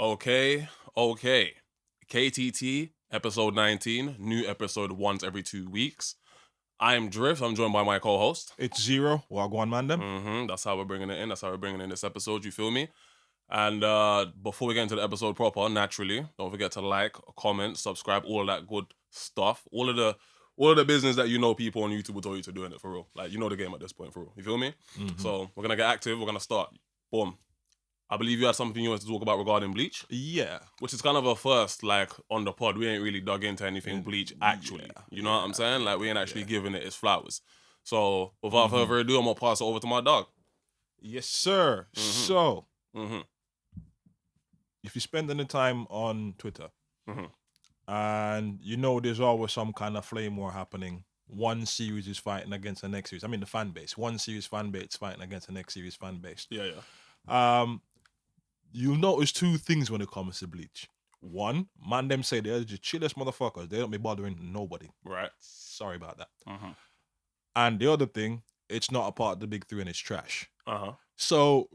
Okay. KTT, episode 19, new episode once every 2 weeks. I'm Drift, I'm joined by my co-host. It's Zero, Wagwan Mandem. That's how we're bringing it in, that's how we're bringing in this episode, you feel me? And before we get into the episode proper, naturally, don't forget to like, comment, subscribe, all of that good stuff. All of the business that you know people on YouTube will tell you to do in it, for real. Like, you know the game at this point, for real. You feel me? So, we're going to get active, we're going to start. Boom. I believe you had something you wanted to talk about regarding Bleach. Yeah. Which is kind of a first, like, on the pod. We ain't really dug into anything Bleach, actually. You know what I'm saying? Like, we ain't actually giving it its flowers. So, without further ado, I'm going to pass it over to my dog. Yes, sir. So, if you spend any time on Twitter, and you know there's always some kind of flame war happening, one series is fighting against the next series. I mean, the fan base. One series fan base fighting against the next series fan base. Yeah. You'll notice two things when it comes to Bleach. One, man them say they're the chillest motherfuckers. They don't be bothering nobody. Right. Sorry about that. And the other thing, it's not a part of the big three and it's trash. So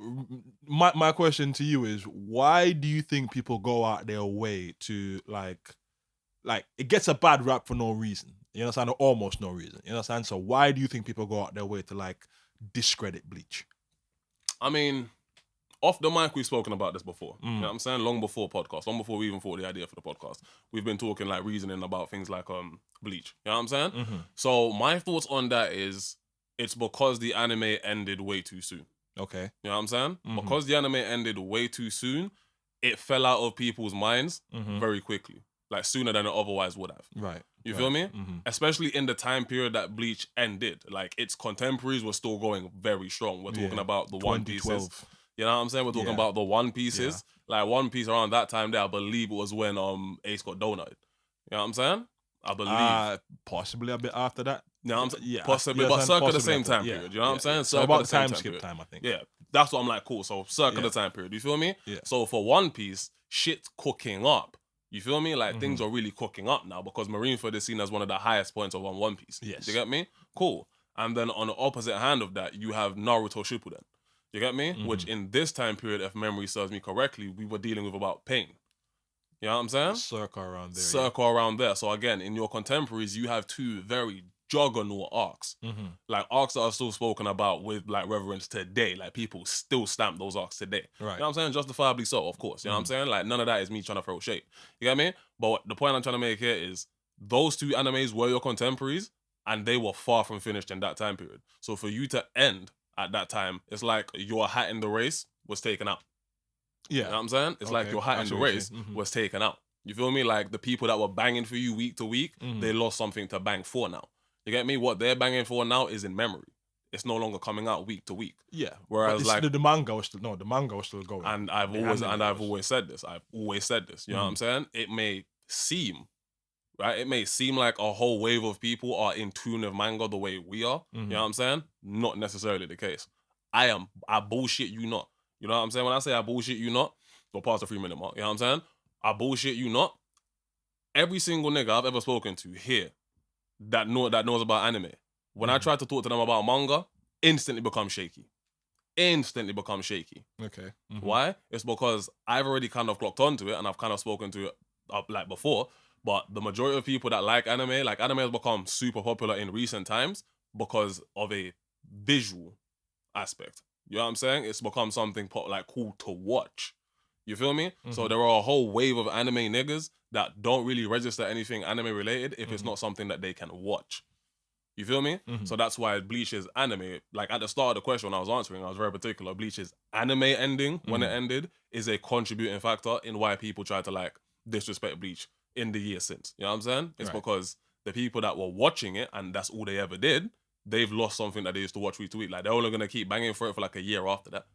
my question to you is, why do you think people go out their way to like it gets a bad rap for no reason? You understand? Or almost no reason. You understand? So why do you think people go out their way to like discredit Bleach? I mean, off the mic, we've spoken about this before. You know what I'm saying? Long before podcast, long before we even thought the idea for the podcast. We've been talking, like, reasoning about things like Bleach. You know what I'm saying? So my thoughts on that is, it's because the anime ended way too soon. Okay. You know what I'm saying? Because the anime ended way too soon, it fell out of people's minds very quickly. Like, sooner than it otherwise would have. Right. You feel me? Especially in the time period that Bleach ended. Like, its contemporaries were still going very strong. We're talking about the One Pieces. You know what I'm saying? We're talking about the One Pieces. Like, One Piece around that time there, I believe it was when Ace got donuted. You know what I'm saying? I believe. Possibly a bit after that. You know what I'm saying? Yeah, possibly, but circa the same time period. You know what I'm saying? So about the time skip time, I think. Yeah, that's what I'm like, cool. So circa the time period. You feel me? Yeah. So for One Piece, shit's cooking up. You feel me? Like, things are really cooking up now because Marineford is seen as one of the highest points of One Piece. Yes. You get me? Cool. And then on the opposite hand of that, you have Naruto Shippuden. You get me? Which in this time period, if memory serves me correctly, we were dealing with about pain. You know what I'm saying? Circa around there. Around there. So again, in your contemporaries, you have two very juggernaut arcs. Like, arcs that are still spoken about with, like, reverence today. Like, people still stamp those arcs today. Right. You know what I'm saying? Justifiably so, of course. You know what I'm saying? Like, none of that is me trying to throw shade. You get me? But the point I'm trying to make here is, those two animes were your contemporaries, and they were far from finished in that time period. So for you to end at that time, it's like your hat in the race was taken out. Yeah. You know what I'm saying? It's like your hat in the race was taken out. You feel me? Like, the people that were banging for you week to week, they lost something to bang for now. You get me? What they're banging for now is in memory. It's no longer coming out week to week. Yeah. Whereas, like, the manga was still going. And I've always said this. You know what I'm saying? It may seem, right? It may seem like a whole wave of people are in tune with manga the way we are. You know what I'm saying? Not necessarily the case. I bullshit you not. You know what I'm saying? When I say I bullshit you not, go past the 3-minute mark. You know what I'm saying? I bullshit you not. Every single nigga I've ever spoken to here that knows about anime, when I try to talk to them about manga, instantly become shaky. Okay. Why? It's because I've already kind of clocked onto it and I've kind of spoken to it like before. But the majority of people that like anime has become super popular in recent times because of a visual aspect. You know what I'm saying? It's become something like cool to watch. You feel me? So there are a whole wave of anime niggas that don't really register anything anime related if it's not something that they can watch. You feel me? So that's why Bleach's anime, like at the start of the question when I was answering, I was very particular. Bleach's anime ending, when it ended, is a contributing factor in why people try to like disrespect Bleach in the year since. You know what I'm saying? It's because the people that were watching it, and that's all they ever did, they've lost something that they used to watch week to week. Like, they're only going to keep banging for it for like a year after that.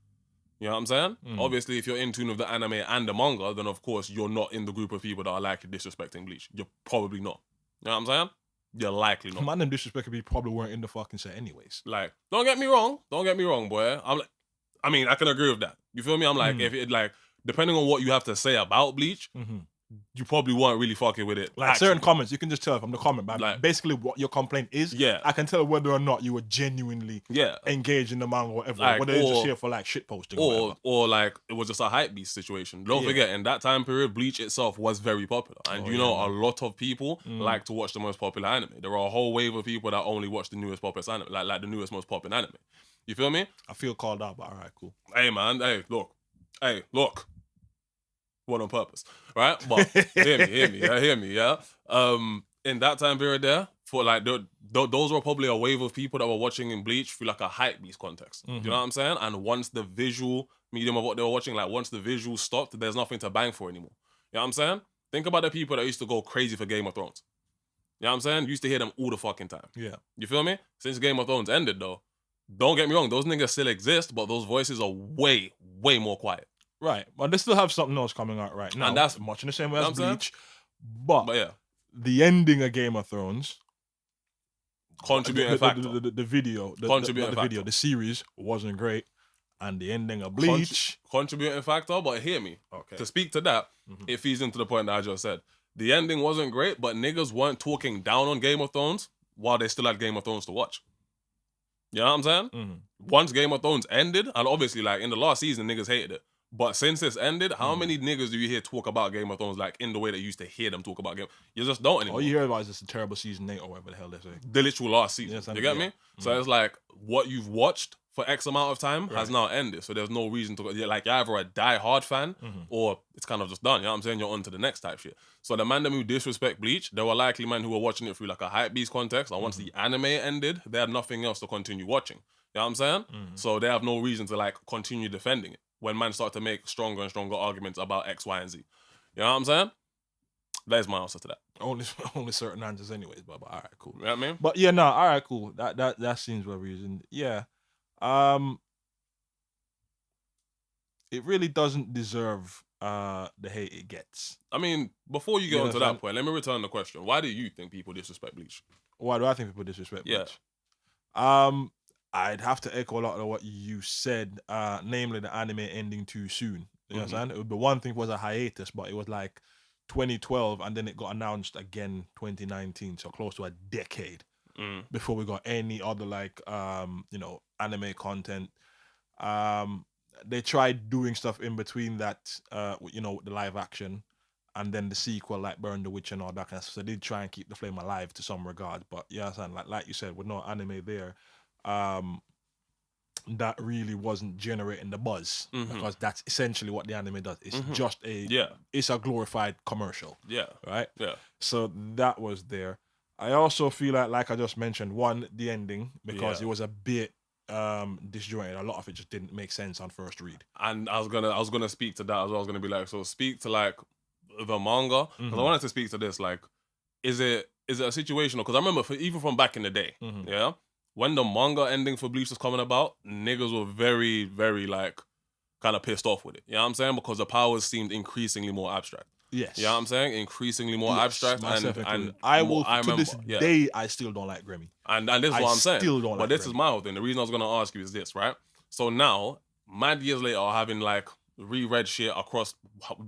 You know what I'm saying? Obviously, if you're in tune with the anime and the manga, then of course you're not in the group of people that are likely disrespecting Bleach. You're probably not. You know what I'm saying? You're likely not. Man, them disrespecting people probably weren't in the fucking set anyways. Like, don't get me wrong, boy. I mean, I can agree with that. You feel me? I'm like, if it like, depending on what you have to say about Bleach, you probably weren't really fucking with it. Like actually. certain comments, you can just tell from the comment, but Like, basically what your complaint is. Yeah. I can tell whether or not you were genuinely engaged in the manga or whatever. Like, whether you're just here for like shit posting or like it was just a hype beast situation. Don't forget, in that time period, Bleach itself was very popular. And a lot of people like to watch the most popular anime. There are a whole wave of people that only watch the newest popular anime, like the newest, most popular anime. You feel me? I feel called out, but all right, cool. Hey, man. Hey, look. What on purpose, right? But hear me, yeah. In that time period there, for like those were probably a wave of people that were watching in Bleach through like a hype beast context. You know what I'm saying? And once the visual medium of what they were watching, like once the visual stopped, there's nothing to bang for anymore. You know what I'm saying? Think about the people that used to go crazy for Game of Thrones. You know what I'm saying? You used to hear them all the fucking time. Yeah. You feel me? Since Game of Thrones ended though, don't get me wrong, those niggas still exist, but those voices are way more quiet. Right, but they still have something else coming out right now, and that's much in the same way as Bleach. But yeah, the ending of Game of Thrones, contributing factor, the video, the series wasn't great, and the ending of Bleach, contributing factor. But hear me, okay. To speak to that, it feeds into the point that I just said. The ending wasn't great, but niggas weren't talking down on Game of Thrones while they still had Game of Thrones to watch. You know what I'm saying? Once Game of Thrones ended, and obviously like in the last season, niggas hated it. But since it's ended, how many niggas do you hear talk about Game of Thrones like in the way that you used to hear them talk about Game? You just don't anymore. All you hear about is just a terrible season 8 or whatever the hell they say. The literal last season. You get me? So it's like what you've watched for X amount of time has now ended. So there's no reason to go. Like you're either a die-hard fan or it's kind of just done. You know what I'm saying? You're on to the next type shit. So the man them who disrespect Bleach, there were likely men who were watching it through like a hype beast context. And once the anime ended, they had nothing else to continue watching. You know what I'm saying? So they have no reason to like continue defending it when man start to make stronger and stronger arguments about X, Y, and Z. You know what I'm saying? There's my answer to that. Only certain answers anyways, but all right, cool. You know what I mean? But yeah, no, all right, cool. That seems well reasoned. Yeah. It really doesn't deserve the hate it gets. I mean, before you get onto that point, let me return the question. Why do you think people disrespect Bleach? Why do I think people disrespect Bleach? I'd have to echo a lot of what you said, namely the anime ending too soon. You know what I'm saying? The one thing was a hiatus, but it was like 2012, and then it got announced again 2019, so close to a decade before we got any other like anime content. They tried doing stuff in between that, the live action, and then the sequel like Burn the Witch and all that kind of stuff. So they did try and keep the flame alive to some regard, but yeah, like you said, with no anime there. That really wasn't generating the buzz because that's essentially what the anime does. It's just it's a glorified commercial. Yeah. Right? Yeah. So that was there. I also feel like I just mentioned, one, the ending, because it was a bit disjointed. A lot of it just didn't make sense on first read. And I was gonna speak to that as well. I was gonna be like, so speak to like the manga. Because I wanted to speak to this, like, is it a situation? Because I remember even from back in the day, when the manga ending for Bleach was coming about, niggas were very, very, like, kind of pissed off with it. You know what I'm saying? Because the powers seemed increasingly more abstract. Yes. You know what I'm saying? Increasingly more abstract. And I will, I remember, to this day, I still don't like Grammy. And this is what I'm saying. Still don't but this is my whole thing. The reason I was going to ask you is this, right? So now, mad years later, having, like, reread shit across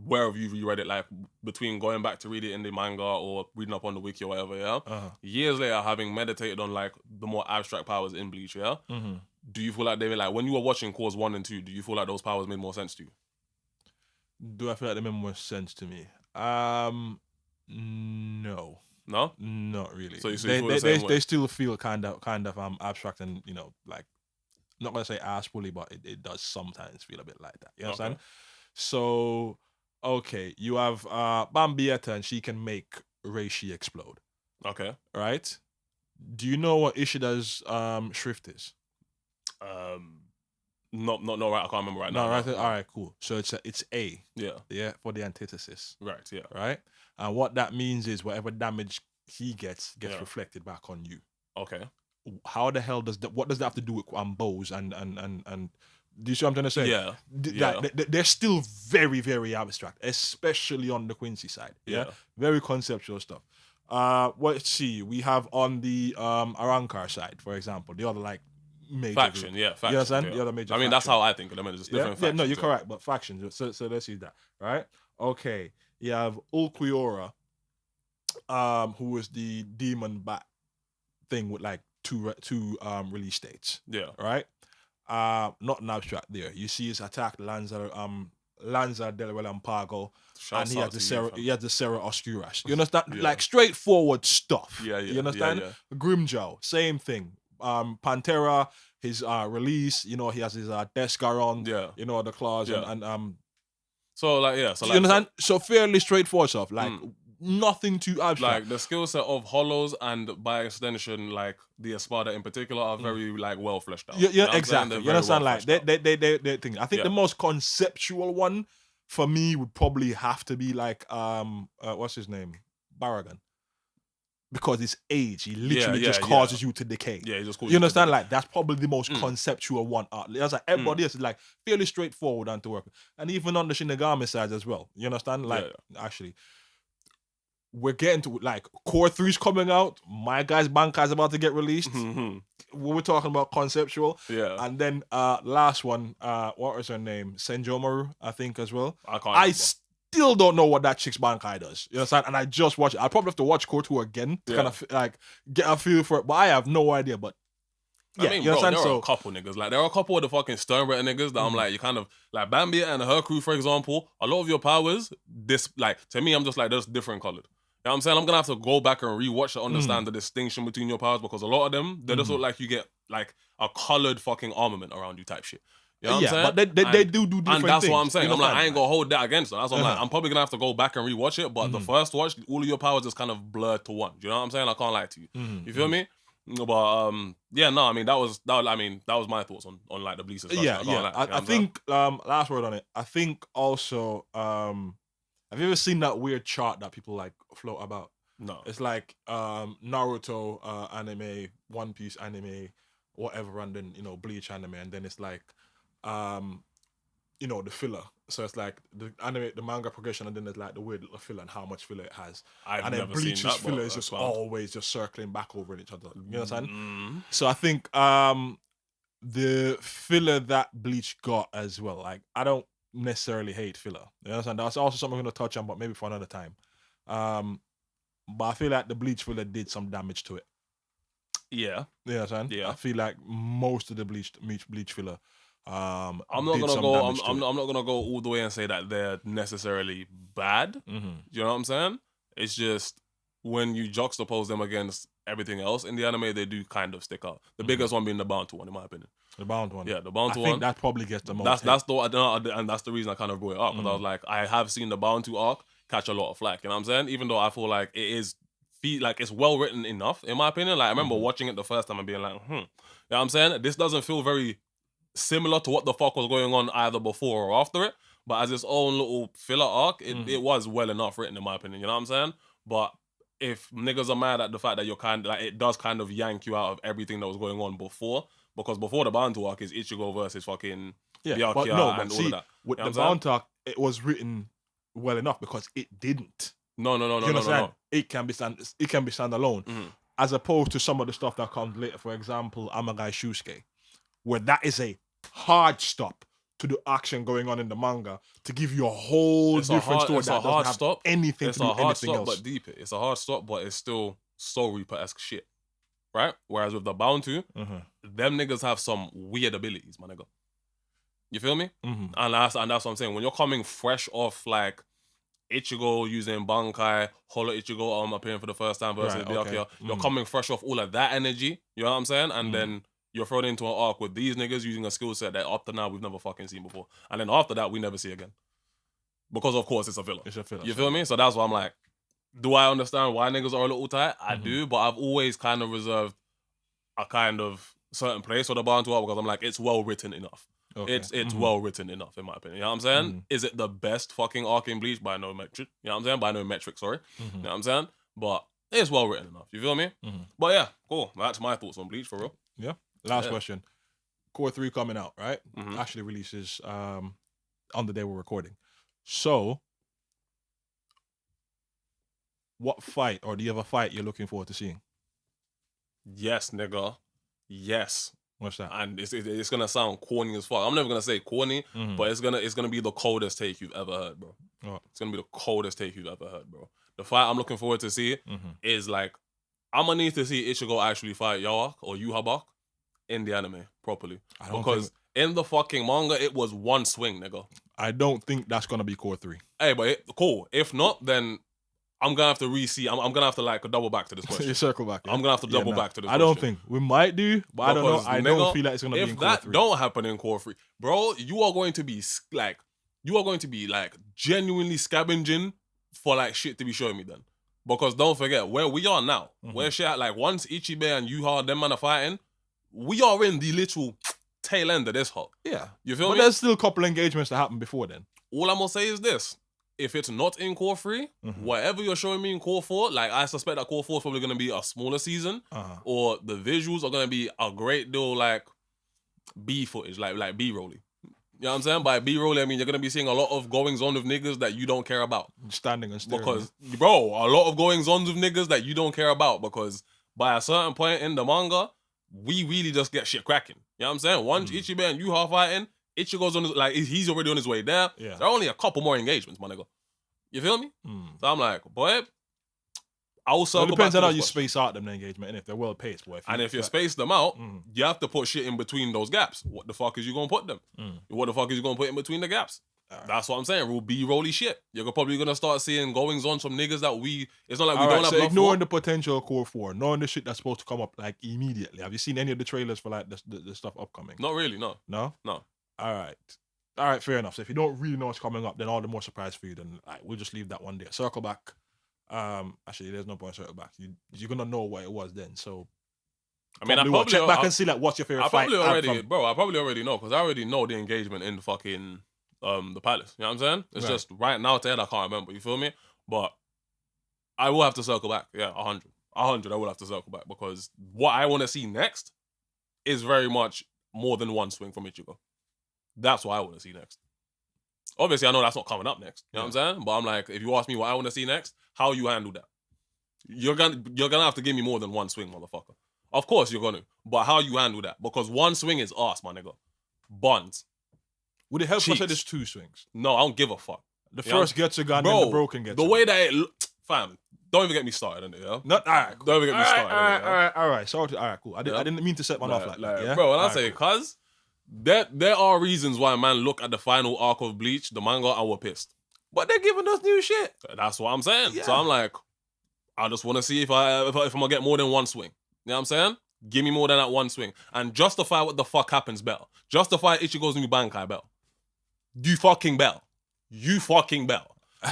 wherever you reread it, like between going back to read it in the manga or reading up on the wiki or whatever, years later, having meditated on like the more abstract powers in Bleach, do you feel like they were like, when you were watching Cause 1 and 2, do you feel like those powers made more sense to you? Do I feel like they made more sense to me? No, not really. So they still feel kind of abstract and like, not gonna say ass-fully, but it does sometimes feel a bit like that. You know what I'm saying? So, okay, you have Bambietta, and she can make Reishi explode. Okay. Right? Do you know what Ishida's shrift is? No, right. I can't remember right now. No, right. All right, cool. So it's A. Yeah, for the antithesis. Right. Yeah. Right. And what that means is whatever damage he gets reflected back on you. Okay. How the hell what does that have to do with bows and do you see what I'm trying to say? Yeah. They're still very, very abstract, especially on the Quincy side. Yeah. Very conceptual stuff. Let's see. We have on the Arrancar side, for example, the other like major faction. group. Yeah. Faction. You understand? Yeah. The other major. I mean, faction. that's how I think of them. It's just different factions. No, you're correct. But factions. So let's use that. Right. Okay. you have Ulquiorra, who is the demon bat thing with like two release dates. Yeah. Right? Not an abstract there. You see his attack Lanza del Relampago, and he has the Serra Oscuras. You understand? Yeah. Like straightforward stuff. Yeah. You understand? Grimjow, same thing. Pantera, his release, he has his Descaron, the claws and So like so you understand? So fairly straightforward stuff. Like nothing too abstract. Like the skill set of Hollows and by extension, like the Espada in particular, are very like well fleshed out. Yeah, exactly. You understand? Like they think. I think the most conceptual one for me would probably have to be like what's his name? Baragon. Because his age, he literally just causes you to decay. Yeah, he just you understand? Like that's probably the most conceptual one. It's like everybody else is like fairly straightforward and to work with. And even on the Shinigami side as well. You understand? Like actually, we're getting to like Core 3's coming out. My guy's Bankai's about to get released. We're talking about conceptual. Yeah. And then last one, what was her name? Senjomaru, I think as well. I still don't know what that chick's Bankai does. You understand? And I just watched it. I'll probably have to watch Core 2 again to kind of like get a feel for it. But I have no idea. But yeah, I mean, you bro, understand? there are a couple niggas. Like there are a couple of the fucking Sternberg niggas that I'm like, you kind of like Bambi and her crew, for example. A lot of your powers, this like to me, I'm just like they're different colored. You know what I'm saying? I'm gonna have to go back and rewatch to understand the distinction between your powers because a lot of them, they just look like you get like a colored fucking armament around you type shit. You know what I'm saying? But they do different things. And that's what I'm saying. I'm like, I ain't going gonna hold that against them. That's what I'm like. I'm probably gonna have to go back and rewatch it. But the first watch, all of your powers just kind of blurred to one. Do you know what I'm saying? I can't lie to you. You feel me? But yeah, no, I mean that was my thoughts on like the Bleach stuff. I think last word on it. I think also have you ever seen that weird chart that people like float about? No. It's like Naruto anime, One Piece anime, whatever, and then Bleach anime, and then it's like the filler. So it's like the anime, the manga progression, and then there's like the weird little filler and how much filler it has. And then Bleach's filler is just always just circling back over each other. You know what I'm saying? So I think the filler that Bleach got as well. Like I don't necessarily hate filler. You understand? That's also something I'm gonna touch on, but maybe for another time. But I feel like the Bleach filler did some damage to it. Yeah. You know what I'm saying? Yeah. I feel like most of the Bleach filler. I'm not gonna go all the way and say that they're necessarily bad. You know what I'm saying? It's just when you juxtapose them against everything else in the anime, they do kind of stick out. The biggest one being the Bounty one, in my opinion. The Bound one. Yeah, the Bounty one. I think that probably gets the most. And that's the reason I kind of brought it up because I was like, I have seen the Bounty arc catch a lot of flack. You know what I'm saying? Even though I feel like it's well written enough, in my opinion. Like I remember watching it the first time and being like, You know what I'm saying? This doesn't feel very similar to what the fuck was going on either before or after it. But as its own little filler arc, it was well enough written, in my opinion. You know what I'm saying? But if niggas are mad at the fact that you're kind of like, it does kind of yank you out of everything that was going on before. Because before the Bounty arc is Ichigo versus fucking Byakuya and all of that. With the Bounty arc, it was written well enough because it didn't. No. It can be standalone, as opposed to some of the stuff that comes later. For example, Amagai Shusuke, where that is a hard stop to the action going on in the manga to give you a whole different story. It's a hard stop. Anything it's to do a hard anything stop, else. but deep. It's a hard stop, but it's still Soul Reaper-esque shit, right? Whereas with the Bounty, them niggas have some weird abilities, my nigga. You feel me? And that's what I'm saying. When you're coming fresh off like Ichigo using Bankai, Holo Ichigo appearing for the first time versus Byakuya, you're coming fresh off all of that energy. You know what I'm saying? And then you're thrown into an arc with these niggas using a skill set that up to now we've never fucking seen before. And then after that, we never see again. Because of course it's a filler. You feel me? So that's why I'm like, do I understand why niggas are a little tight? I do, but I've always kind of reserved a kind of certain place for the Bounty arc because I'm like, it's well written enough. Okay. It's well written enough, in my opinion. You know what I'm saying? Is it the best fucking arc in Bleach? By no metric. You know what I'm saying? By no metric, sorry. You know what I'm saying? But it's well written enough. You feel me? But yeah, cool. That's my thoughts on Bleach, for real. Yeah. Last question. Core 3 coming out, right? Actually releases on the day we're recording. So, what fight, or do you have a fight you're looking forward to seeing? Yes, nigga. Yes. What's that? And it's gonna sound corny as fuck. I'm never gonna say corny, but it's gonna be the coldest take you've ever heard, bro. Oh. It's gonna be the coldest take you've ever heard, bro. The fight I'm looking forward to see is like, I'm gonna need to see Ichigo actually fight Yawak or Yuhabak in the anime properly. Because in the fucking manga, it was one swing, nigga. I don't think that's gonna be core 3. Hey, but cool. If not, then I'm gonna have to re-see. I'm gonna have to like double back to this question. You circle back. Yeah? I'm gonna have to double back to this question. I don't think. We might do, but I don't know. I don't feel like it's gonna be in core 3. If that don't happen in core 3, bro, you are going to be like genuinely scavenging for like shit to be showing me then. Because don't forget, where we are now, where shit at, like once Ichibe and Yuha, them man are fighting, we are in the literal tail end of this hole. Yeah. You feel me? But there's still a couple engagements that happen before then. All I'm gonna say is this. If it's not in core 3, whatever you're showing me in core 4, like I suspect that core 4 is probably gonna be a smaller season, or the visuals are gonna be a great deal like B footage, like B-rolly. You know what I'm saying? By B-rolly, I mean you're gonna be seeing a lot of goings on with niggas that you don't care about. Standing and staring. Because, bro, a lot of goings on with niggas that you don't care about, because by a certain point in the manga, we really just get shit cracking. You know what I'm saying? Once Ichibe and Yuha fighting, Ichigo's on his, like, he's already on his way there. Yeah. There are only a couple more engagements, my nigga. You feel me? So I'm like, boy, I will circle back. It depends on how you space out them the engagement, and if they're well paced, boy. If you space them out, you have to put shit in between those gaps. What the fuck is you gonna put them? What the fuck is you gonna put in between the gaps? That's what I'm saying. Real B-rolly shit. You're probably gonna start seeing goings on from niggas that it's not like we don't have. So ignoring the potential core 4, knowing the shit that's supposed to come up like immediately. Have you seen any of the trailers for like the stuff upcoming? Not really. No. No. All right, fair enough. So if you don't really know what's coming up, then all the more surprise for you. Then we'll just leave that one there. Circle back. Actually, there's no point circle back. You're gonna know what it was then. So, I mean, I probably check back and see like what's your favorite fight. I probably already know, because I already know the engagement in fucking the palace. You know what I'm saying? It's just right now to head, I can't remember. You feel me? But I will have to circle back. Yeah, 100. I will have to circle back, because what I want to see next is very much more than one swing from Ichigo. That's what I want to see next. Obviously, I know that's not coming up next. You know what I'm saying? But I'm like, if you ask me what I want to see next, how you handle that? You're gonna have to give me more than one swing, motherfucker. Of course you're gonna. But how you handle that? Because one swing is ass, my nigga. Buns. Would it help if I said there's 2 swings? No, I don't give a fuck. The first gets a gun, then the broken gets the way that fam, don't even get me started on it, yeah? Not, all right, cool. Don't even get me started. All right. Sorry. All right, cool. I didn't mean to set one off like that, yeah? Bro, when I say, cuz, there are reasons why man look at the final arc of Bleach, the manga, and we're pissed. But they're giving us new shit. That's what I'm saying. Yeah. So I'm like, I just want to see if I'm gonna get more than one swing. You know what I'm saying? Give me more than that one swing. And justify what the fuck happens better. Justify Ichigo's new Bankai bell. You fucking bell.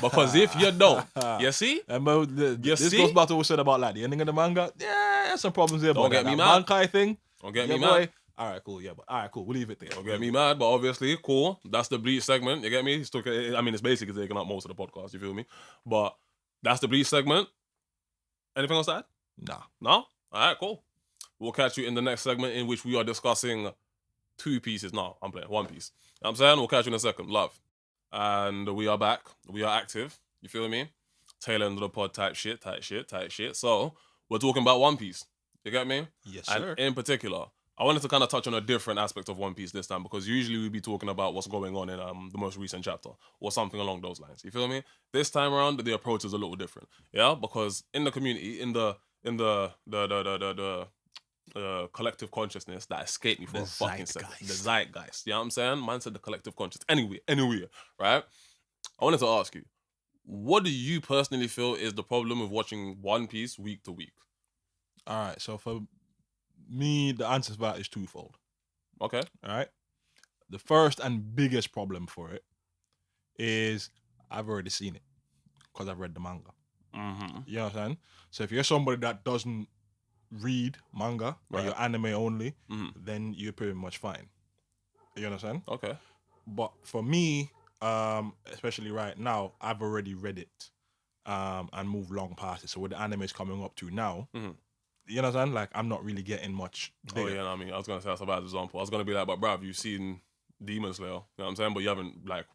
Because if you don't, you see? This goes back to what we said about like the ending of the manga. Yeah, there's some problems there. Don't get me mad. Bankai thing. Don't get me mad. All right, cool. Yeah, but all right, cool. We'll leave it there. Don't get me mad, but obviously, cool. That's the Bleach segment. You get me? It's basically taking up most of the podcast. You feel me? But that's the Bleach segment. Anything else to add? Nah. No? All right, cool. We'll catch you in the next segment, in which we are discussing 2 pieces. No, I'm playing 1 piece. You know what I'm saying? We'll catch you in a second. Love. And we are back. We are active. You feel me? Tail end of the pod type shit. So, we're talking about One Piece. You get me? Yes, sir. And in particular, I wanted to kind of touch on a different aspect of One Piece this time, because usually we'd be talking about what's going on in the most recent chapter or something along those lines. You feel me? This time around, the approach is a little different. Yeah, because in the community, in the collective consciousness that escaped me for a fucking second, the zeitgeist. You know what I'm saying? Man said the collective consciousness. Anyway, right? I wanted to ask you, what do you personally feel is the problem with watching One Piece week to week? All right, so for me, the answer to that is twofold. Okay. All right. The first and biggest problem for it is I've already seen it because I've read the manga. Mm-hmm. You know what I'm saying? So if you're somebody that doesn't read manga, or you're anime only, then you're pretty much fine. You understand? Okay. But for me, especially right now, I've already read it and moved long past it. So with the anime is coming up to now, you know what I'm saying? Like, I'm not really getting much there. Oh, yeah, I mean, I was going to say that's a bad example. I was going to be like, but bruv, you've seen Demon Slayer, you know what I'm saying? But you haven't, like,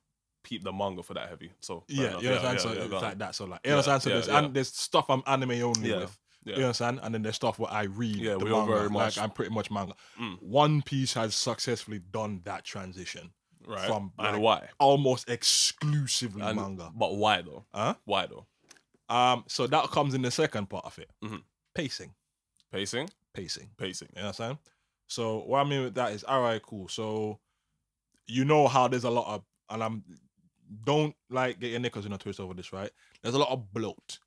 peeped the manga for that heavy. So, yeah, you know what I'm saying? So it's like that. So, like, you know what I'm saying? So there's stuff I'm anime only with You understand? And then there's stuff where I read Yeah, the we are manga. very much. Like I'm pretty much manga. One Piece has successfully done that transition. Right. From and why? Almost exclusively manga. But why though? Huh? Why though? So that comes in the second part of it. Pacing. Pacing. You know what I'm saying? So what I mean with that is, all right, cool. So you know how there's a lot of, and don't like get your knickers in a twist over this, right? There's a lot of bloat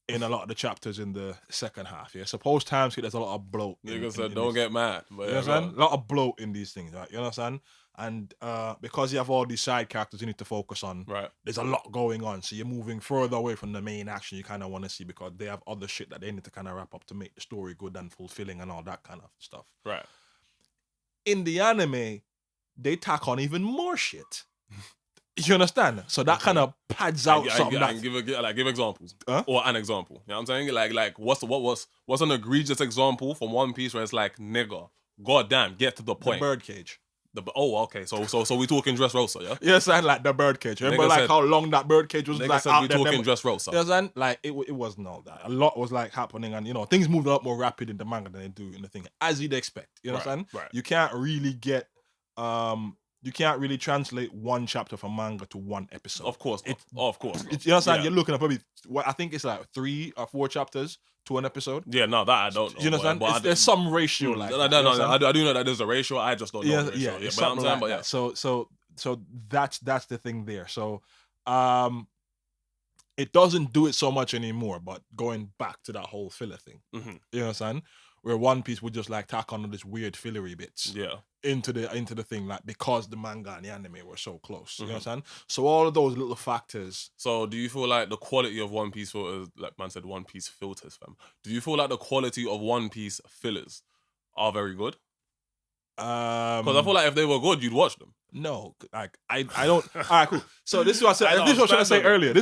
in a lot of the chapters in the second half. Yeah, suppose times there's a lot of bloat. Niggas said don't get mad. But you know what I'm saying? A lot of bloat in these things, right? You know what I'm saying? And because you have all these side characters you need to focus on, right? There's a lot going on, so you're moving further away from the main action you kind of want to see because they have other shit that they need to kind of wrap up to make the story good and fulfilling and all that kind of stuff. Right. In the anime, they tack on even more shit. You understand? So that kind of pads out something. Give examples or an example. You know what I'm saying? Like what's an egregious example from One Piece where it's like, nigga, goddamn, get to the point. The birdcage. Okay. So we talking Dressrosa, yeah? Yes, and like the birdcage. Remember nigga like said, how long that birdcage was? Like said we talking Dressrosa. Yes, and like it wasn't all that. A lot was like happening, and you know things moved a lot more rapid in the manga than they do in the thing, as you'd expect. You know what I'm saying? Right. You can't really get you can't really translate one chapter from manga to one episode. Of course. You know what I'm saying? You're looking at probably I think it's like 3 or 4 chapters to an episode. Yeah, no, that I don't know. You know what I'm saying? There's some ratio like that. I do know that there's a ratio. I just don't know the ratio. Yeah, but I'm saying, but yeah. So that's the thing there. So it doesn't do it so much anymore, but going back to that whole filler thing. You know what I'm saying? Where One Piece would just like tack on all these weird fillery bits. Yeah. Into the thing, like because the manga and the anime were so close. You know what I'm saying? So all of those little factors. So do you feel like the quality of One Piece filters, like man said, One Piece filters, fam? Do you feel like the quality of One Piece fillers are very good? Because I feel like if they were good, you'd watch them. No, like I don't. All right, cool. So this is what I said. This is what I was trying to say earlier.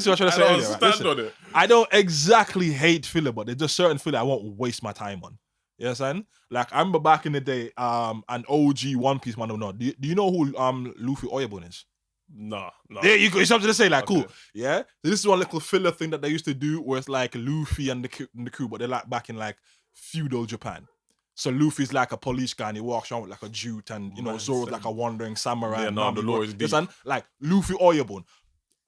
Right? I don't exactly hate filler, but there's just certain filler I won't waste my time on. You know what I'm saying? Like I remember back in the day, an OG One Piece man. No, do you know who Luffy Oyabun is? No. There you go. It's something to say. Like, okay. Cool. Yeah. So this is one little filler thing that they used to do, where it's like Luffy and the crew, but they're like back in like feudal Japan. So Luffy's like a police guy and he walks around with like a jute, and you know Zoro's like a wandering samurai. Yeah, no, the lore is deep. Like Luffy Oyabun,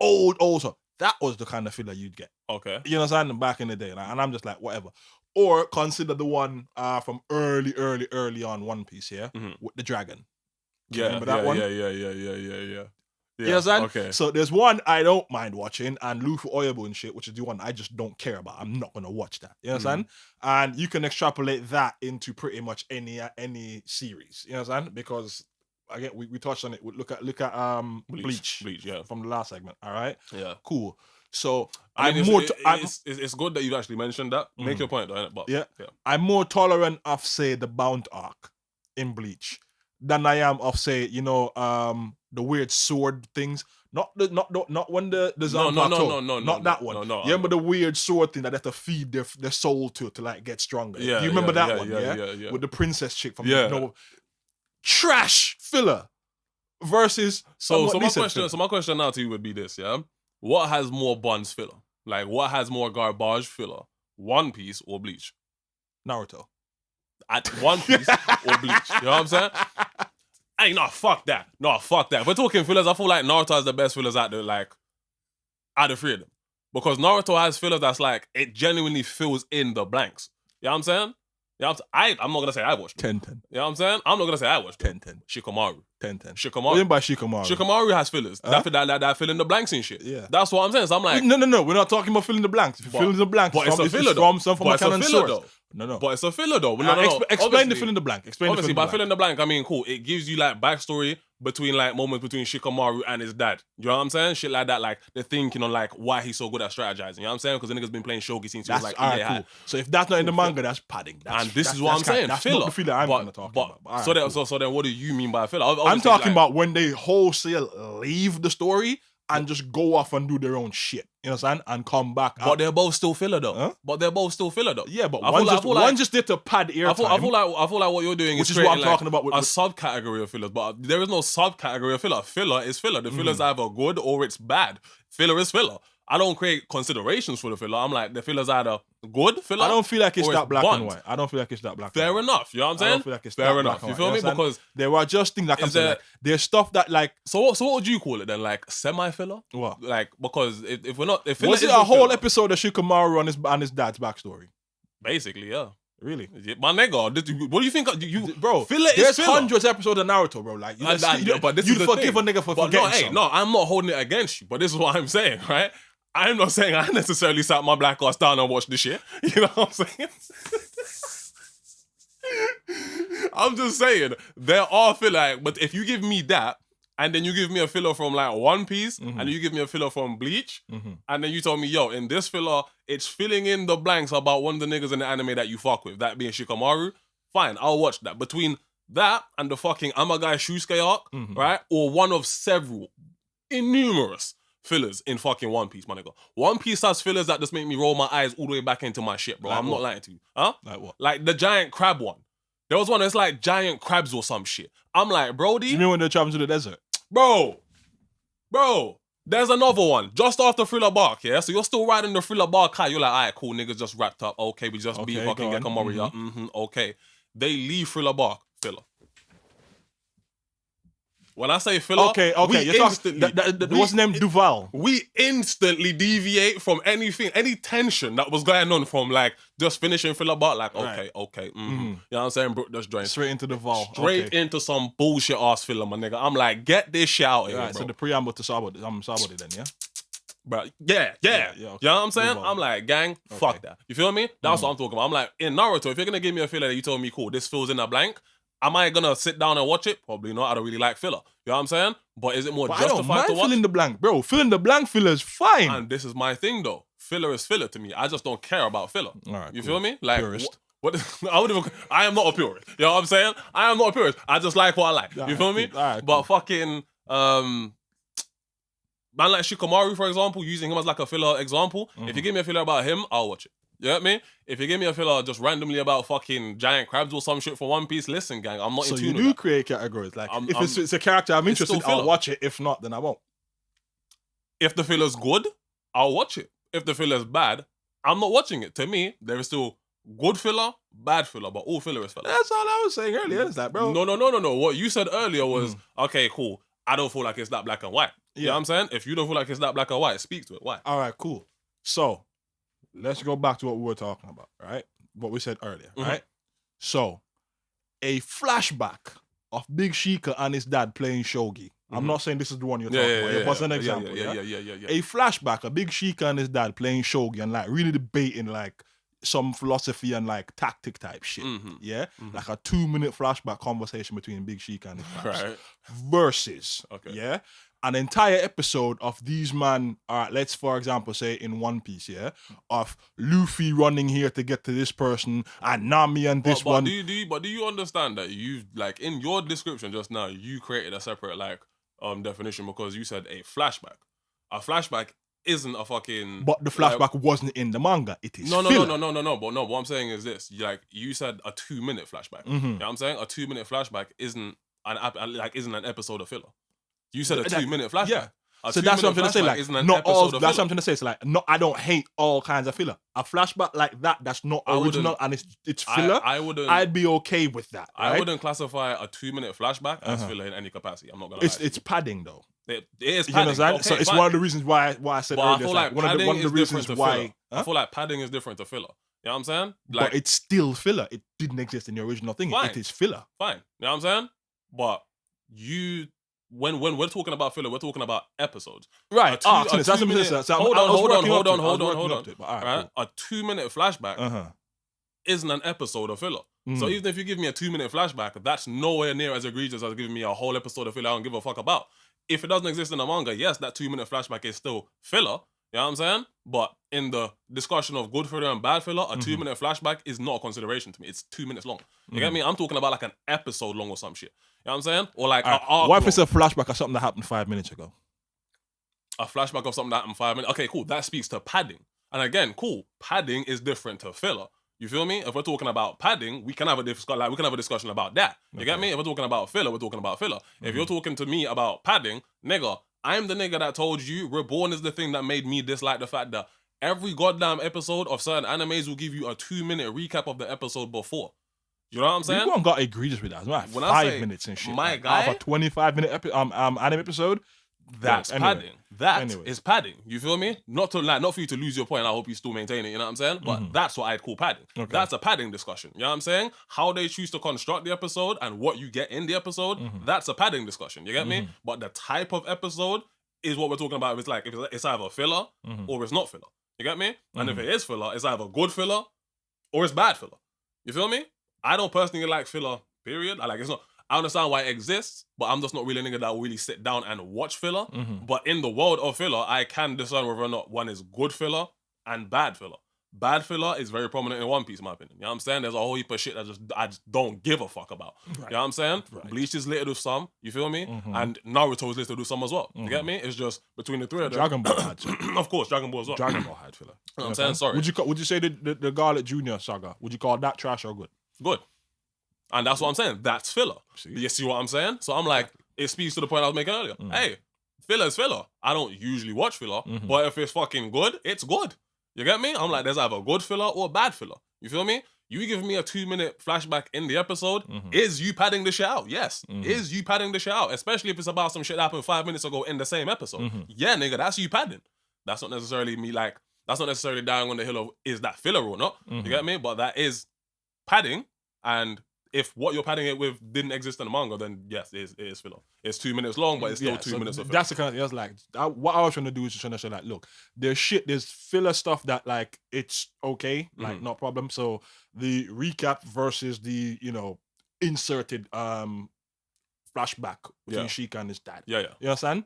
old also. That was the kind of filler you'd get. Okay. You know what I'm saying? Back in the day, like, and I'm just like whatever. Or consider the one from early on One Piece, with the dragon. Remember that one? Yeah. You know what I'm saying? Okay. So there's one I don't mind watching, and Luffy Oyabun shit, which is the one I just don't care about. I'm not gonna watch that. You know what I'm saying? And you can extrapolate that into pretty much any series. You know what I'm saying? Because again, we touched on it. Look at Bleach, yeah, from the last segment. All right. Yeah. Cool. So it's good that you've actually mentioned that. Make your point, though, but I'm more tolerant of say the Bound arc in Bleach than I am of say the weird sword things. Not when the Zanpakuto. Not that one. You remember the weird sword thing that they have to feed their soul to like get stronger. Yeah, you remember that one? Yeah. With the princess chick from trash filler versus so my question now to you would be this, yeah? What has more buns filler? Like, what has more garbage filler? One Piece or Bleach? Naruto. At One Piece or Bleach? You know what I'm saying? Hey, no, fuck that. If we're talking fillers, I feel like Naruto has the best fillers out the 3 of them. Because Naruto has fillers that's like, it genuinely fills in the blanks. You know what I'm saying? You know what I'm not going to say I watched 10-10. You know what I'm saying? I'm not going to say I watched 10-10. Shikamaru. 10-10. Shikamaru. What do you mean by Shikamaru? Shikamaru has fillers. That fill in the blanks and shit. Yeah. That's what I'm saying. So I'm like... No. We're not talking about filling the blanks. If you fill in the blanks, but it's a filler, though. From a canon source. No. But it's a filler, though. Explain the fill in the blank. Obviously, by filling the blank, I mean, cool. It gives you, like, backstory between, like, moments between Shikamaru and his dad. You know what I'm saying? Shit like that, like, they're thinking on, like, why he's so good at strategizing. You know what I'm saying? Because the nigga's been playing shogi since he was, like, cool. So if that's not in the manga, that's padding. And this is what I'm saying. That's filler. not the filler I'm going to talk about. So then what do you mean by filler? I'm talking about when they wholesale leave the story and just go off and do their own shit. You know what I'm saying? And come back. But they're both still filler, though. Yeah, but one just did to pad airtime. I feel like what you're doing which is what I'm talking about. A subcategory of fillers, but there is no subcategory of filler. Filler is filler. The filler is either good or it's bad. Filler is filler. I don't create considerations for the filler. I'm like, the filler's either good filler. I don't feel like it's that black bond. and white. I don't feel like it's that black. Fair and white. enough. You know what I'm saying? I don't feel like it's fair that enough. black and You feel white. me? Understand? Because there are just things that come to like there's stuff that like. So what would you call it then? Like semi-filler? What? Like because if we're not, if was it a whole episode of Shikamaru on his dad's backstory? Basically, yeah. Really? My nigga, what do you think? Bro, filler there's is filler. hundreds of episodes of Naruto, bro. Like, but this you'd is forgive thing. a nigga for but forgetting no, I'm not holding it against you, but this is what I'm saying, right? I'm not saying I necessarily sat my black ass down and watched this shit. You know what I'm saying? I'm just saying, there are filler, but if you give me that, and then you give me a filler from like One Piece, and you give me a filler from Bleach, and then you told me, yo, in this filler, it's filling in the blanks about one of the niggas in the anime that you fuck with, that being Shikamaru, fine, I'll watch that. Between that and the fucking Amagai Shusuke arc, right? Or one of several, innumerous fillers in fucking One Piece, my nigga. One Piece has fillers that just make me roll my eyes all the way back into my shit, bro. Like I'm what? not lying to you. Huh? Like what? Like the giant crab one. There was one that's like giant crabs or some shit. I'm like, Brody. You mean when they're traveling to the desert? Bro, there's another one just after Thriller Bark, yeah? So you're still riding the Thriller Bark high. You're like, all right, cool, niggas just wrapped up. Okay, we just beat fucking Gekamori up. Okay. They leave Thriller Bark, filler. When I say filler, okay. What's his name? Duval. We instantly deviate from anything, any tension that was going on from like just finishing Thriller Bark. Like, okay. You know what I'm saying? Bro, just join straight into Duval. Straight into some bullshit ass filler, my nigga. I'm like, get this shit out here, right, bro. So the preamble to Sabody then, yeah? Bro, yeah. Okay. You know what I'm saying? Duval. I'm like, gang, fuck that. You feel me? That's what I'm talking about. I'm like, in Naruto, if you're gonna give me a filler that you told me, cool, this fills in a blank, am I gonna sit down and watch it? Probably not. I don't really like filler. You know what I'm saying? But is it more justified I don't mind to watch? filling the blank, bro. Filling the blank filler is fine. And this is my thing, though. Filler is filler to me. I just don't care about filler. All right, you cool. feel me? Like, purist. I am not a purist. You know what I'm saying? I am not a purist. I just like what I like. All you feel right, me? cool. All right, but cool. fucking man like Shikamaru, for example, using him as like a filler example. If you give me a filler about him, I'll watch it. You know what I mean? If you give me a filler just randomly about fucking giant crabs or some shit for One Piece, listen, gang, I'm not in So tune you with do that. create categories. Like, if it's a character I'm interested in, still I'll filler. watch it. If not, then I won't. If the filler's good, I'll watch it. If the filler's bad, I'm not watching it. To me, there is still good filler, bad filler, but all filler is filler. That's all I was saying earlier. Is that, bro? No. What you said earlier was, okay, cool. I don't feel like it's that black and white. You know what I'm saying? If you don't feel like it's that black and white, speak to it. Why? All right, cool. So, let's go back to what we were talking about, right? What we said earlier, right? So, a flashback of Big Sheikah and his dad playing shogi. I'm not saying this is the one you're talking about. It was an example. Yeah. A flashback, a Big Sheikah and his dad playing shogi and like really debating like some philosophy and like tactic type shit. Yeah? Like a 2-minute flashback conversation between Big Sheikah and his pops. Right. Versus, yeah? An entire episode of these man, let's for example say in One Piece, yeah, of Luffy running here to get to this person and Nami and this one. Do you understand that you like in your description just now you created a separate like definition because you said a flashback. A flashback isn't a fucking. But the flashback wasn't in the manga. It is no. filler. No. What I'm saying is this: you said a 2-minute flashback. You know what I'm saying? A 2-minute flashback isn't an episode of filler. You said a 2-minute flashback. Yeah. So that's what I'm trying to say. Like, not all. That's what I'm trying to say. It's like, no, I don't hate all kinds of filler. A flashback like that, that's not original and it's filler. I'd be okay with that. Right? I wouldn't classify a 2-minute flashback as filler in any capacity. I'm not gonna. It's padding though. It is You padding. understand? So it's one of the reasons why I said earlier. I feel like one of the reasons why. I feel like padding is different to filler. You know what I'm saying? But it's still filler. It didn't exist in the original thing. Fine. It is filler. Fine. You know what I'm saying? But when we're talking about filler, we're talking about episodes. Right. Hold on. Right. A 2-minute flashback isn't an episode of filler. So even if you give me a 2-minute flashback, that's nowhere near as egregious as giving me a whole episode of filler I don't give a fuck about. If it doesn't exist in the manga, yes, that 2-minute flashback is still filler. You know what I'm saying? But in the discussion of good filler and bad filler, a 2-minute flashback is not a consideration to me. It's 2 minutes long. You get me? I'm talking about like an episode long or some shit. You know what I'm saying? Or like an arc. What if it's a flashback of something that happened 5 minutes ago? A flashback of something that happened 5 minutes. Okay, cool. That speaks to padding. And again, cool. Padding is different to filler. You feel me? If we're talking about padding, we can have a discussion about that. You get me? If we're talking about filler, we're talking about filler. If you're talking to me about padding, nigga, I'm the nigga that told you Reborn is the thing that made me dislike the fact that every goddamn episode of certain animes will give you a 2-minute recap of the episode before. You know what I'm saying? People got egregious with that. It's like When 5 minutes and shit. My like, guy, out of a 25-minute anime episode, that's anyway. padding. That is padding. You feel me? Not for you to lose your point. I hope you still maintain it. You know what I'm saying? But that's what I'd call padding. Okay. That's a padding discussion. You know what I'm saying? How they choose to construct the episode and what you get in the episode, that's a padding discussion. You get me? But the type of episode is what we're talking about. It's like if it's either filler or it's not filler. You get me? And if it is filler, it's either good filler or it's bad filler. You feel me? I don't personally like filler, period. I understand why it exists, but I'm just not really a nigga that will really sit down and watch filler. But in the world of filler, I can discern whether or not one is good filler and bad filler. Bad filler is very prominent in One Piece, in my opinion. You know what I'm saying? There's a whole heap of shit that I just don't give a fuck about. Right. You know what I'm saying? Right. Bleach is littered with some, you feel me? And Naruto is littered with some as well. You get me? It's just between the three of them. Dragon Ball had filler. Of course, Dragon Ball as well. Dragon Ball had filler. You know what I'm saying? Sorry. Would you say the Garlic Jr. saga, would you call that trash or good? Good. And that's what I'm saying. That's filler. You see what I'm saying? So I'm like, it speaks to the point I was making earlier. Hey, filler is filler. I don't usually watch filler, but if it's fucking good, it's good. You get me? I'm like, there's either good filler or bad filler. You feel me? You give me a 2-minute flashback in the episode, is you padding the shit out? Yes. Is you padding the shit out? Especially if it's about some shit that happened 5 minutes ago in the same episode. Yeah, nigga, that's you padding. That's not necessarily me that's not necessarily dying on the hill of is that filler or not. You get me? But that is padding, and if what you're padding it with didn't exist in the manga, then yes, it is filler. It's 2 minutes long, but it's still 2 minutes of filler. That's the kind of thing. I was like, what I was trying to do is just trying to show, like, look, there's filler stuff that, like, it's okay, like, no problem. So the recap versus the, inserted flashback between Sheikah and his dad. Yeah. You understand?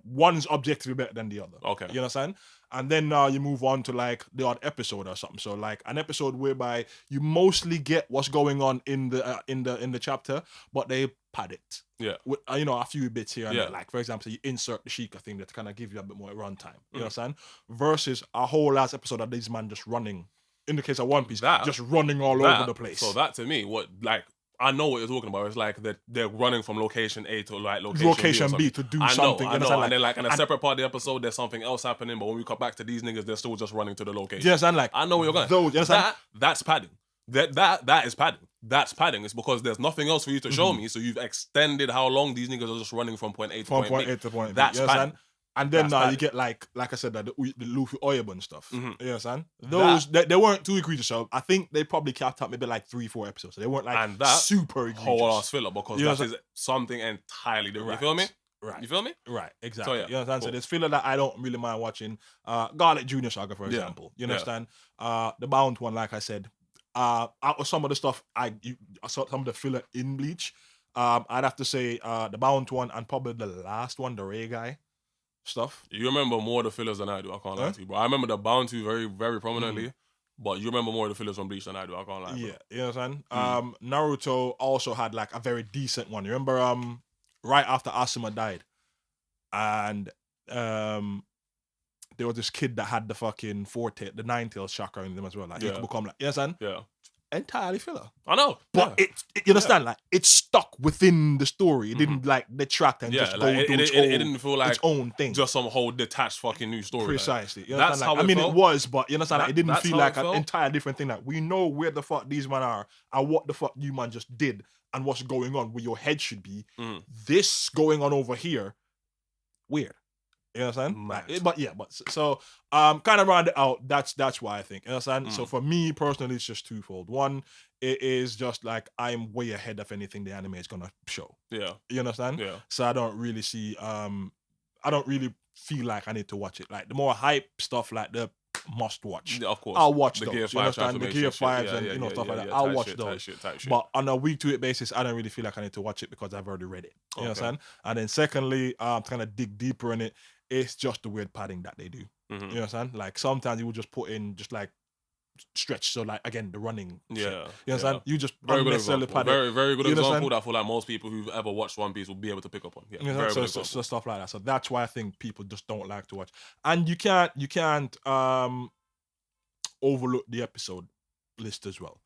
One's objectively better than the other. Okay. You understand? And then now you move on to like the odd episode or something. So like an episode whereby you mostly get what's going on in the chapter, but they pad it. Yeah. With a few bits here and there. Like for example, you insert the Sheikah thing that kind of give you a bit more runtime. You understand? Versus a whole last episode of these man just running. In the case of One Piece, just running all over the place. So that to me, I know what you're talking about. It's like they're running from location A to like location B to do something. I know. And then like in a separate part of the episode, there's something else happening. But when we come back to these niggas, they're still just running to the location. Yes, and like I know where you're going. That's padding. That is padding. That's padding. It's because there's nothing else for you to show me. So you've extended how long these niggas are just running from point A to point B. That's padding. And then now you get like I said, the Luffy Oyabun stuff. You understand? Those they weren't too egregious. So I think they probably capped up maybe like 3-4 episodes. So they weren't like super egregious. Whole ass filler because that is something entirely different. Right. You feel me? Right. You feel me? Right. Exactly. So, yeah. You understand? Cool. So there's filler that I don't really mind watching. Garlic Junior Saga, for example. You understand? The Bound one, like I said. Out of some of the stuff I saw some of the filler in Bleach. I'd have to say the Bound one and probably the last one, the Ray guy stuff. You remember more of the fillers than I do. I can't lie to you, bro. I remember the Bounty very, very prominently, but you remember more of the fillers from Bleach than I do. I can't lie. Yeah, you know what I'm saying? Naruto also had like a very decent one. You remember right after Asuma died, and there was this kid that had the fucking the nine-tailed chakra in them as well. Like he could become like, you understand? Yeah. Entirely filler. I know. But you understand, like it's stuck within the story. It didn't like detract and just go do it didn't feel like its own thing. Just some whole detached fucking new story. Precisely. Like. That's how it was, but you understand, like, it didn't feel like an entire different thing. Like we know where the fuck these men are and what the fuck you man just did and what's going on where your head should be. This going on over here, weird. You know what I'm saying? So kind of round it out. That's why I think. You know what I'm saying? So for me personally, it's just twofold. One, it is just like I'm way ahead of anything the anime is gonna show. Yeah. You understand? Yeah. So I don't really see I don't really feel like I need to watch it. Like the more hype stuff, like the must watch. Yeah, of course. I'll watch the those. Gear 5 you understand? The Gear 5s and stuff like that. I'll watch those. Tight shit. But on a week-to-week basis, I don't really feel like I need to watch it because I've already read it. You understand? And then secondly, kind of dig deeper in it. It's just the weird padding that they do. You understand? Like sometimes you will just put in just like stretch. So like again, the running. Yeah. Shit. You understand? You just very good unnecessarily example. pad it. Very, very good You example understand? that I feel like most people who've ever watched One Piece will be able to pick up on. Yeah. Very good example. So stuff like that. So that's why I think people just don't like to watch. And you can't overlook the episode list as well.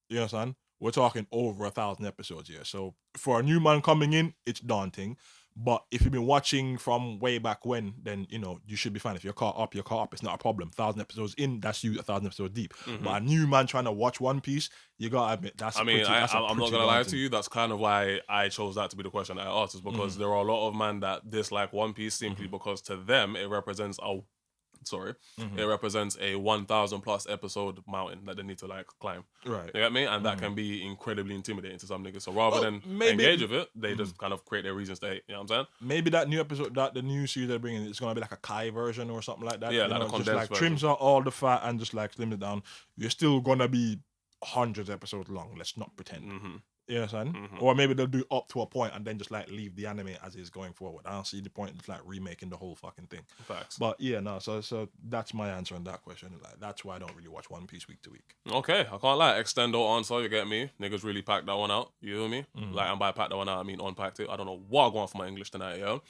You understand? We're talking over 1,000 episodes here. So for a new man coming in, it's daunting. But if you've been watching from way back when, then you should be fine. If you're caught up, you're caught up. It's not a problem. 1,000 episodes in, that's you 1,000 episodes deep. But a new man trying to watch One Piece, you gotta admit that's. I'm not gonna lie to you. That's kind of why I chose that to be the question I asked, is because there are a lot of men that dislike One Piece simply because to them it represents it represents a 1,000 plus episode mountain that they need to like climb. Right. You get me? And that can be incredibly intimidating to some niggas. So rather than engage with it, they just kind of create their reasons to hate. You know what I'm saying? Maybe that new episode, the new series they're bringing, it's gonna be like a Kai version or something like that. Yeah, like a condensed just like version. trims out all the fat and just like slim it down. You're still gonna be hundreds of episodes long. Let's not pretend. You know what I'm saying? Or maybe they'll do up to a point and then just like leave the anime as is going forward. I don't see the point of like remaking the whole fucking thing. Facts. But yeah, no. So that's my answer on that question. Like that's why I don't really watch One Piece week to week. Okay, I can't lie. Extendo answer, you get me? Niggas really packed that one out. You hear me? Like, and by packed that one out, I mean unpacked it. I don't know what I'm going for my English tonight, yo.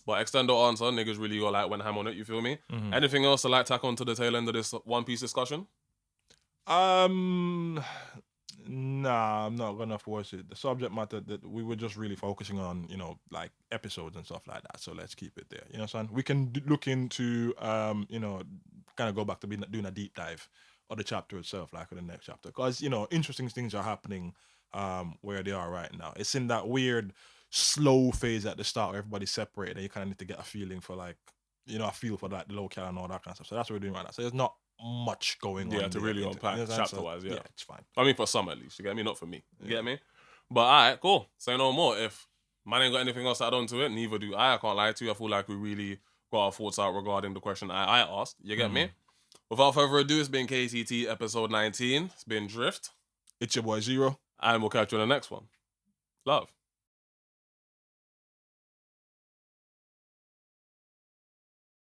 But extendo answer, niggas really go like went ham on it. You feel me? Anything else to like tack on to the tail end of this One Piece discussion? Nah, I'm not gonna force it. The subject matter that we were just really focusing on, like episodes and stuff like that. So let's keep it there. You know what I'm saying? We can look into, kind of go back to doing a deep dive of the chapter itself, like in the next chapter, because interesting things are happening, where they are right now. It's in that weird slow phase at the start where everybody's separated, and you kind of need to get a feeling for like, a feel for like the locale and all that kind of stuff. So that's what we're doing right now. So there's not much going on. Yeah, to really unpack chapter-wise, yeah. Yeah, it's fine. I mean, for some at least, you get me? Not for me. You get me? But alright, cool. Say no more. If man ain't got anything else to add on to it, neither do I. I can't lie to you. I feel like we really got our thoughts out regarding the question I asked. You get me? Without further ado, it's been KTT episode 19. It's been Drift. It's your boy Zero. And we'll catch you in the next one. Love.